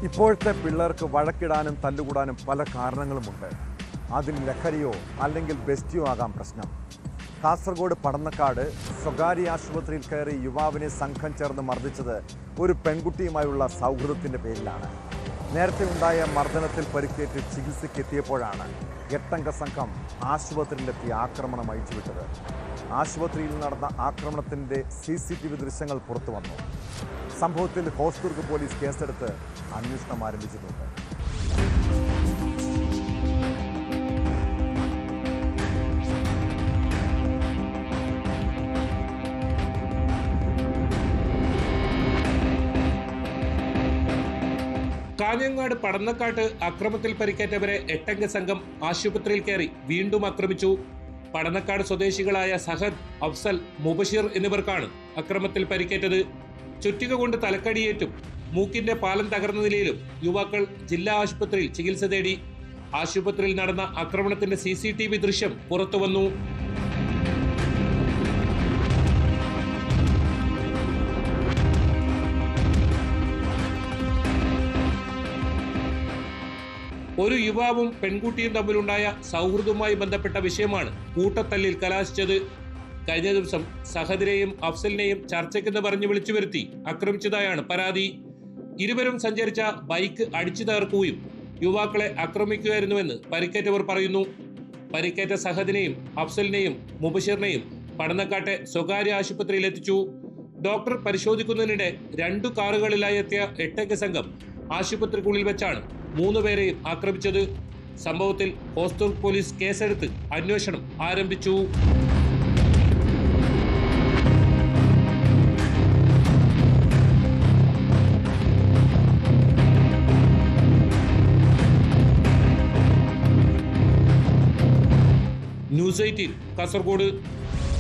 ഇപ്പോഴത്തെ പിള്ളേർക്ക് വഴക്കിടാനും തല്ലുകൂടാനും പല കാരണങ്ങളുമുണ്ട്. അതിൽ ലഹരിയോ അല്ലെങ്കിൽ ബെസ്റ്റിയോ ആകാം പ്രശ്നം. കാസർഗോഡ് പടന്നക്കാട് സ്വകാര്യ ആശുപത്രിയിൽ കയറി യുവാവിനെ സംഘം ചേർന്ന് മർദ്ദിച്ചത് ഒരു പെൺകുട്ടിയുമായുള്ള സൗഹൃദത്തിൻ്റെ പേരിലാണ്. നേരത്തെ ഉണ്ടായ മർദ്ദനത്തിൽ പരിക്കേറ്റ് ചികിത്സയ്ക്കെത്തിയപ്പോഴാണ് 8-അംഗ സംഘം ആശുപത്രിയിലെത്തി ആക്രമണം അഴിച്ചുവിട്ടത്. ആശുപത്രിയിൽ നടന്ന ആക്രമണത്തിൻ്റെ CCTV ദൃശ്യങ്ങൾ പുറത്തു വന്നു. സംഭവത്തിൽ ഹോസ്ദുർഗ് പോലീസ് കേസെടുത്ത് അന്വേഷണം ആരംഭിച്ചിട്ടുണ്ട്. കാഞ്ഞങ്ങാട് പടന്നക്കാട്ട് അക്രമത്തിൽ പരിക്കേറ്റവരെ 8-അംഗ സംഘം ആശുപത്രിയിൽ കയറി വീണ്ടും ആക്രമിച്ചു. പടന്നക്കാട് സ്വദേശികളായ സഹദ്, അഫ്സൽ, മുബഷിർ എന്നിവർക്കാണ് അക്രമത്തിൽ പരിക്കേറ്റത്. ചുറ്റിക കൊണ്ട് തലക്കടിയേറ്റും മൂക്കിന്റെ പാലം തകർന്ന നിലയിലും യുവാക്കൾ ജില്ലാ ആശുപത്രിയിൽ ചികിത്സ തേടി. ആശുപത്രിയിൽ നടന്ന ആക്രമണത്തിന്റെ CCTV ദൃശ്യം പുറത്തുവന്നു. ഒരു യുവാവും പെൺകുട്ടിയും തമ്മിലുണ്ടായ സൗഹൃദവുമായി ബന്ധപ്പെട്ട വിഷയമാണ് കൂട്ടത്തല്ലിൽ കലാശിച്ചത്. കഴിഞ്ഞ ദിവസം സഹദിനെയും അഫ്സലിനെയും ചർച്ചയ്ക്കെന്ന് പറഞ്ഞു വിളിച്ചു വരുത്തി ആക്രമിച്ചതായാണ് പരാതി. ഇരുവരും സഞ്ചരിച്ച ബൈക്ക് അടിച്ചു തകർക്കുകയും യുവാക്കളെ ആക്രമിക്കുകയായിരുന്നുവെന്ന് പരിക്കേറ്റവർ പറയുന്നു. പരിക്കേറ്റ സഹദിനെയും അഫ്സലിനെയും മുബഷിറിനെയും പടന്നക്കാട്ടെ സ്വകാര്യ ആശുപത്രിയിൽ എത്തിച്ചു. ഡോക്ടർ പരിശോധിക്കുന്നതിനിടെ 2 കാറുകളിലായി എത്തിയ 8-അംഗ സംഘം ആശുപത്രിക്കുള്ളിൽ വെച്ചാണ് 3 പേരെയും ആക്രമിച്ചത്. സംഭവത്തിൽ ഹോസ്ദുർഗ് പോലീസ് കേസെടുത്ത് അന്വേഷണം ആരംഭിച്ചു. ന്യൂസ് 18 കാസർഗോഡ്.